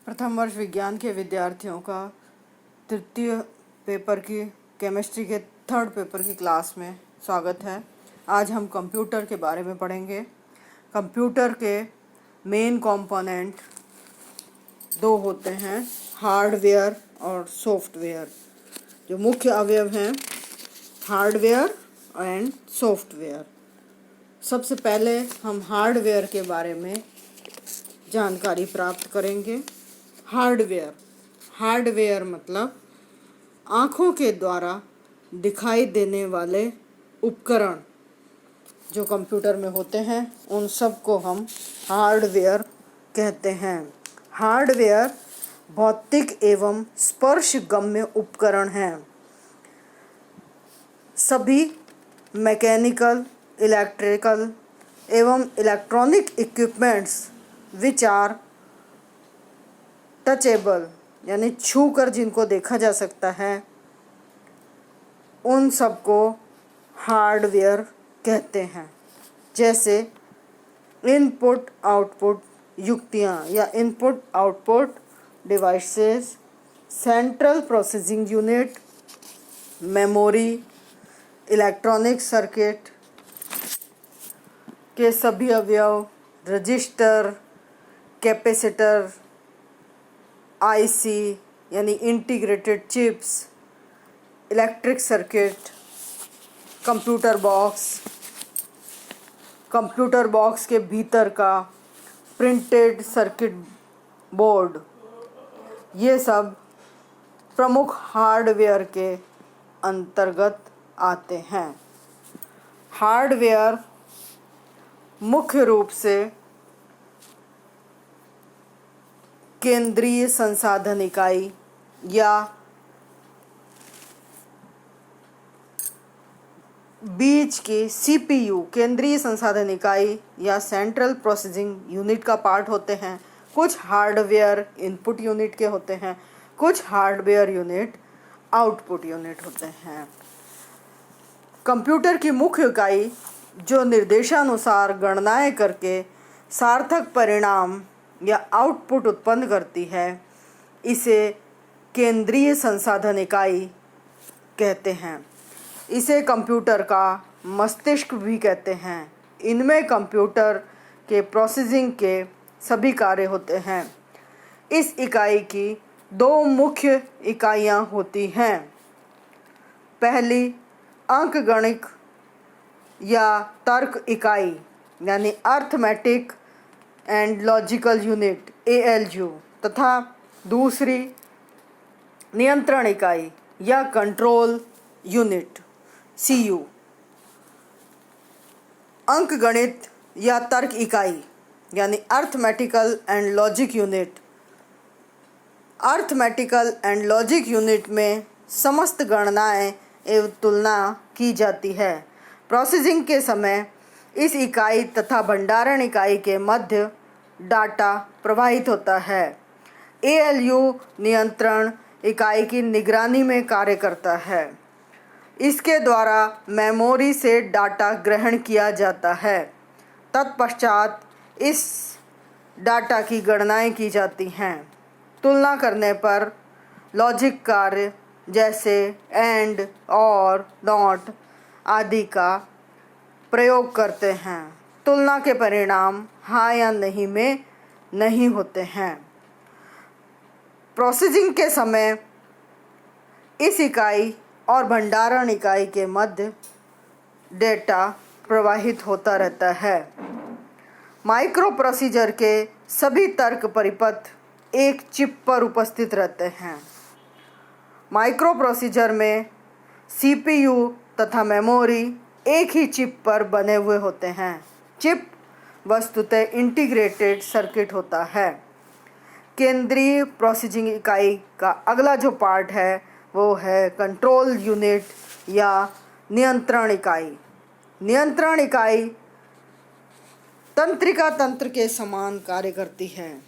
प्रथम वर्ष विज्ञान के विद्यार्थियों का तृतीय पेपर की केमिस्ट्री के थर्ड पेपर की क्लास में स्वागत है। आज हम कंप्यूटर के बारे में पढ़ेंगे। कंप्यूटर के मेन कंपोनेंट दो होते हैं, हार्डवेयर और सॉफ्टवेयर। जो मुख्य अवयव हैं हार्डवेयर एंड सॉफ्टवेयर। सबसे पहले हम हार्डवेयर के बारे में जानकारी प्राप्त करेंगे। हार्डवेयर मतलब आँखों के द्वारा दिखाई देने वाले उपकरण जो कंप्यूटर में होते हैं, उन सब को हम हार्डवेयर कहते हैं। हार्डवेयर भौतिक एवं स्पर्शगम्य उपकरण हैं। सभी मैकेनिकल, इलेक्ट्रिकल एवं electronic equipments which are touchable यानी छू कर जिनको देखा जा सकता है, उन सबको हार्डवेयर कहते हैं। जैसे इनपुट आउटपुट युक्तियाँ या input output devices, central processing unit, memory, electronic circuit के सभी अवयव, रजिस्टर, कैपेसिटर, आईसी यानी integrated chips, electric circuit, computer box के भीतर का प्रिंटेड सर्किट बोर्ड, ये सब प्रमुख हार्डवेयर के अंतर्गत आते हैं। हार्डवेयर मुख्य रूप से केंद्रीय संसाधन इकाई या बीच की सीपीयू, केंद्रीय संसाधन इकाई या सेंट्रल प्रोसेसिंग यूनिट का पार्ट होते हैं। कुछ हार्डवेयर इनपुट यूनिट के होते हैं, कुछ हार्डवेयर यूनिट आउटपुट यूनिट होते हैं। कंप्यूटर की मुख्य इकाई जो निर्देशानुसार गणनाएं करके सार्थक परिणाम या आउटपुट उत्पन्न करती है, इसे केंद्रीय संसाधन इकाई कहते हैं। इसे कंप्यूटर का मस्तिष्क भी कहते हैं। इनमें कंप्यूटर के प्रोसेसिंग के सभी कार्य होते हैं। इस इकाई की दो मुख्य इकाइयाँ होती हैं। पहली अंकगणित या तर्क इकाई यानी arithmetic and logical unit ALU, तथा दूसरी नियंत्रण इकाई या कंट्रोल यूनिट CU। अंकगणित या तर्क इकाई यानी arithmetical and logic unit. Arithmetical and logic unit में समस्त गणनाएं एवं तुलना की जाती है। प्रोसेसिंग के समय इस इकाई तथा भंडारण इकाई के मध्य डाटा प्रवाहित होता है। ALU नियंत्रण इकाई की निगरानी में कार्य करता है। इसके द्वारा मेमोरी से डाटा ग्रहण किया जाता है। तत्पश्चात इस डाटा की गणनाएं की जाती हैं। तुलना करने पर लॉजिक कार्य जैसे एंड, और, नॉट आदि का प्रयोग करते हैं। तुलना के परिणाम हाँ या नहीं में नहीं होते हैं। प्रोसेसिंग के समय इस इकाई और भंडारण इकाई के मध्य डेटा प्रवाहित होता रहता है। माइक्रो प्रोसीजर के सभी तर्क परिपथ एक चिप पर उपस्थित रहते हैं। माइक्रो प्रोसीजर में CPU तथा मेमोरी एक ही चिप पर बने हुए होते हैं। चिप वस्तुतः इंटीग्रेटेड सर्किट होता है। केंद्रीय प्रोसेसिंग इकाई का अगला जो पार्ट है वो है कंट्रोल यूनिट या नियंत्रण इकाई। नियंत्रण इकाई तंत्रिका तंत्र के समान कार्य करती है।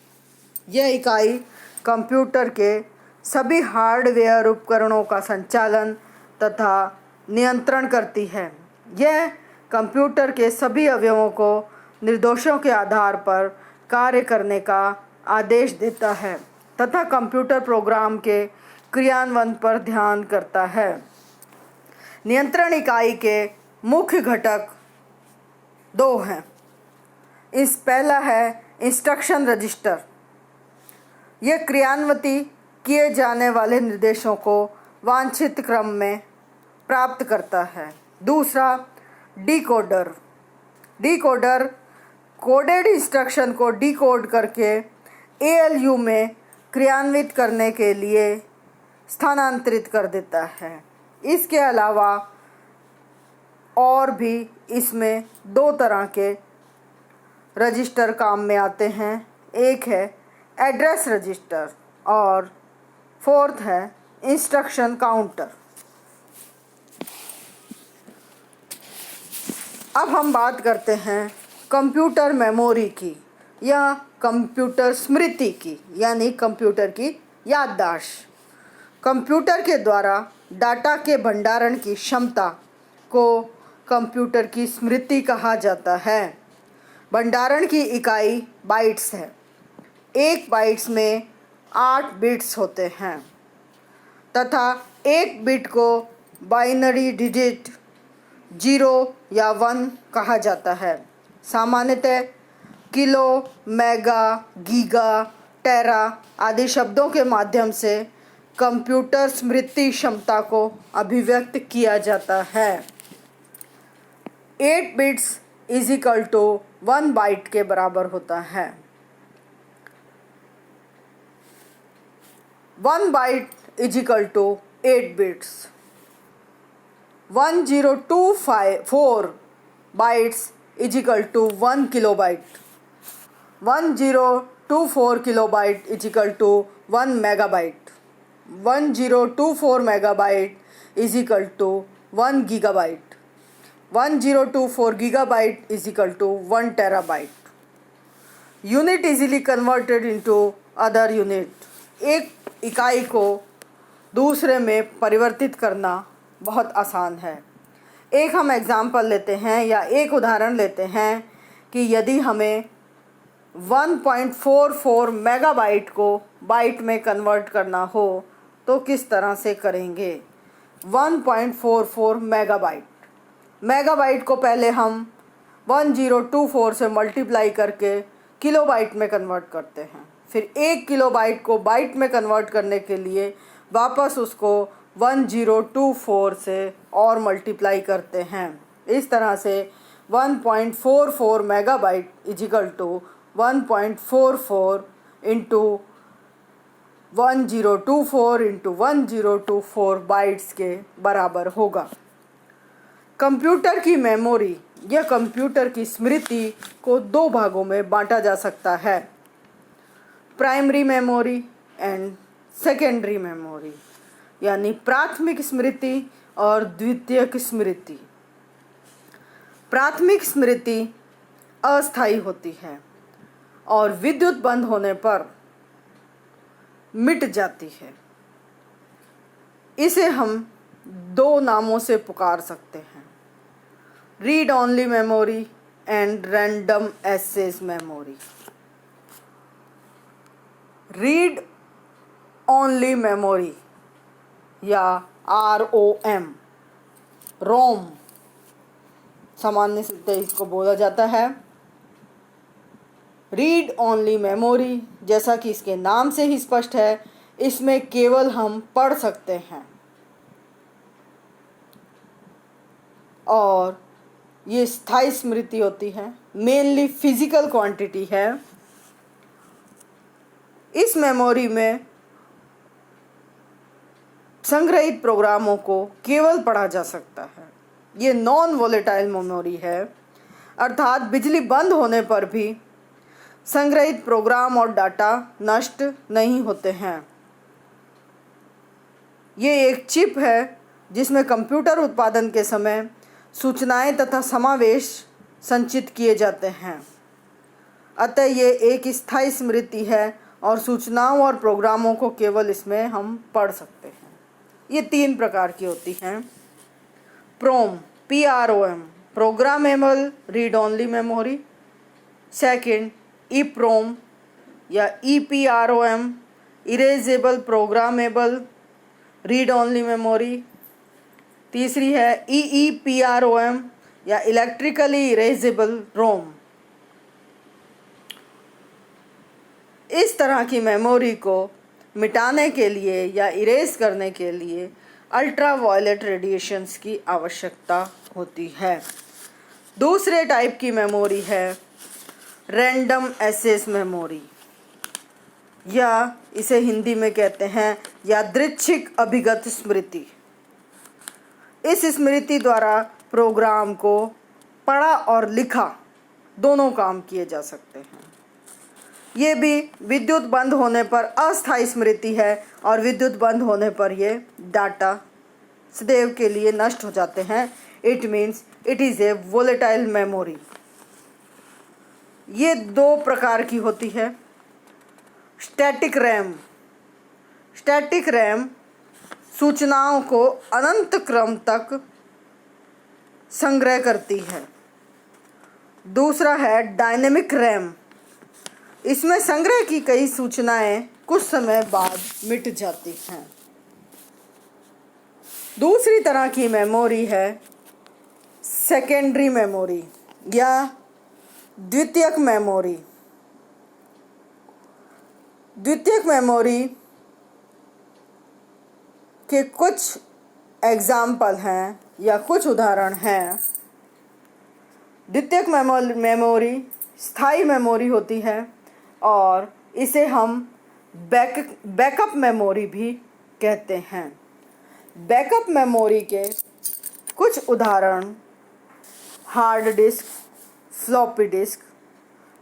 यह इकाई कंप्यूटर के सभी हार्डवेयर उपकरणों का संचालन तथा नियंत्रण करती है। यह कंप्यूटर के सभी अवयवों को निर्देशों के आधार पर कार्य करने का आदेश देता है। तथा कंप्यूटर प्रोग्राम के क्रियान्वयन पर ध्यान करता है। नियंत्रण इकाई के मुख्य घटक दो हैं। पहला है इंस्ट्रक्शन रजिस्टर। यह क्रियान्वित किए जाने वाले निर्देशों को वांछित क्रम में प्राप्त करता है। दूसरा डिकोडर। डिकोडर कोडेड इंस्ट्रक्शन को डिकोड करके एएलयू में क्रियान्वित करने के लिए स्थानांतरित कर देता है। इसके अलावा और भी इसमें दो तरह के रजिस्टर काम में आते हैं। एक है एड्रेस रजिस्टर और फोर्थ है इंस्ट्रक्शन काउंटर। अब हम बात करते हैं कंप्यूटर मेमोरी की या कंप्यूटर स्मृति की, यानी कंप्यूटर की याददाश्त। कंप्यूटर के द्वारा डाटा के भंडारण की क्षमता को कंप्यूटर की स्मृति कहा जाता है। भंडारण की इकाई बाइट्स है। एक बाइट्स में 8 बिट्स होते हैं तथा एक बिट को बाइनरी डिजिट 0 या 1 कहा जाता है। सामान्यतः किलो, मेगा, गीगा, टेरा आदि शब्दों के माध्यम से कंप्यूटर स्मृति क्षमता को अभिव्यक्त किया जाता है। 8 bits is equal to 1 byte के बराबर होता है। 1 byte is equal to 8 bits. 1024 bytes is equal to 1 kilobyte. 1024 kilobyte is equal to 1 megabyte. 1024 megabyte is equal to 1 gigabyte. 1024 gigabyte is equal to 1 terabyte. Unit easily converted into other unit. एक इकाई को दूसरे में परिवर्तित करना बहुत आसान है। एक हम एग्जाम्पल लेते हैं या एक उदाहरण लेते हैं कि यदि हमें 1.44 मेगाबाइट को बाइट में कन्वर्ट करना हो तो किस तरह से करेंगे। 1.44 मेगाबाइट। मेगाबाइट को पहले हम 1024 से मल्टीप्लाई करके किलोबाइट में कन्वर्ट करते हैं। फिर 1 किलोबाइट को बाइट में कन्वर्ट करने के लिए वापस उसको 1024 से और मल्टीप्लाई करते हैं। इस तरह से 1.44 megabyte is equal to 1.44 into 1024 into 1024 bytes के बराबर होगा। कंप्यूटर की मेमोरी या कंप्यूटर की स्मृति को 2 भागों में बांटा जा सकता है, primary memory and secondary memory, यानी प्राथमिक स्मृति और द्वितीयक स्मृति। प्राथमिक स्मृति अस्थायी होती है और विद्युत बंद होने पर मिट जाती है। इसे हम 2 नामों से पुकार सकते हैं, read only memory and random access memory. Read only memory या ROM, रोम सामान्य से इसको बोला जाता है। रीड ओनली मेमोरी, जैसा कि इसके नाम से ही स्पष्ट है, इसमें केवल हम पढ़ सकते हैं और ये स्थायी स्मृति होती है, मेनली फिजिकल क्वांटिटी है। इस मेमोरी में संग्रहित प्रोग्रामों को केवल पढ़ा जा सकता है। ये नॉन वोलेटाइल मेमोरी है, अर्थात बिजली बंद होने पर भी संग्रहित प्रोग्राम और डाटा नष्ट नहीं होते हैं। ये एक चिप है जिसमें कंप्यूटर उत्पादन के समय सूचनाएं तथा समावेश संचित किए जाते हैं। अतः ये एक स्थायी स्मृति है और सूचनाओं और प्रोग्रामों को केवल इसमें हम पढ़ सकते हैं। ये 3 प्रकार की होती हैं। PROM, programmable read only memory. Second EPROM या EPROM, erasable programmable read only memory. तीसरी है EEPROM या इलेक्ट्रिकली इरेजेबल रोम। इस तरह की मेमोरी को मिटाने के लिए या इरेज करने के लिए अल्ट्रा वायलेट रेडिएशंस की आवश्यकता होती है। दूसरे टाइप की मेमोरी है रैंडम एक्सेस मेमोरी, या इसे हिंदी में कहते हैं यादृच्छिक अभिगत स्मृति। इस स्मृति द्वारा प्रोग्राम को पढ़ा और लिखा दोनों काम किए जा सकते हैं। ये भी विद्युत बंद होने पर अस्थायी स्मृति है और विद्युत बंद होने पर ये डाटा सदैव के लिए नष्ट हो जाते हैं। It means it is a volatile memory. ये दो प्रकार की होती है। Static RAM. स्टैटिक रैम सूचनाओं को अनंत क्रम तक संग्रह करती है। दूसरा है डायनेमिक रैम। इसमें संग्रह की कई सूचनाएं कुछ समय बाद मिट जाती हैं। दूसरी तरह की मेमोरी है सेकेंडरी मेमोरी या द्वितीयक मेमोरी। द्वितीयक मेमोरी के कुछ एग्जाम्पल हैं या कुछ उदाहरण हैं। द्वितीयक मेमोरी स्थायी मेमोरी होती है और इसे हम बैकअप मेमोरी भी कहते हैं। बैकअप मेमोरी के कुछ उदाहरण hard disk, floppy disk,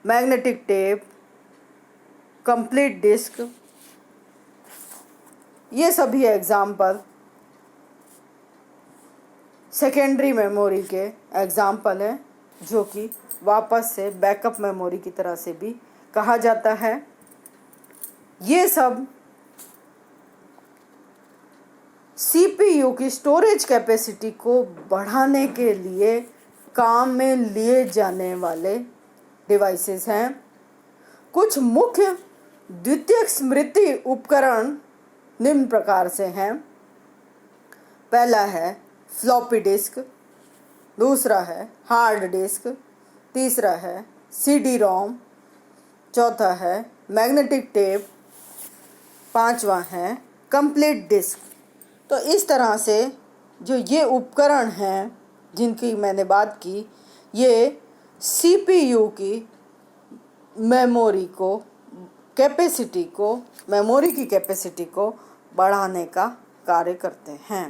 magnetic tape, complete disk, ये सभी एग्जाम्पल सेकेंडरी मेमोरी के एग्जाम्पल हैं, जो कि वापस से बैकअप मेमोरी की तरह से भी कहा जाता है। ये सब CPU की स्टोरेज कैपेसिटी को बढ़ाने के लिए काम में लिए जाने वाले डिवाइसेस हैं। कुछ मुख्य द्वितीयक स्मृति उपकरण निम्न प्रकार से हैं। पहला है फ्लॉपी डिस्क, दूसरा है हार्ड डिस्क, तीसरा है CD-ROM, चौथा है मैग्नेटिक टेप, पांचवा है कंप्लीट डिस्क। तो इस तरह से जो ये उपकरण हैं जिनकी मैंने बात की, ये CPU की मेमोरी को कैपेसिटी को मेमोरी की कैपेसिटी को बढ़ाने का कार्य करते हैं।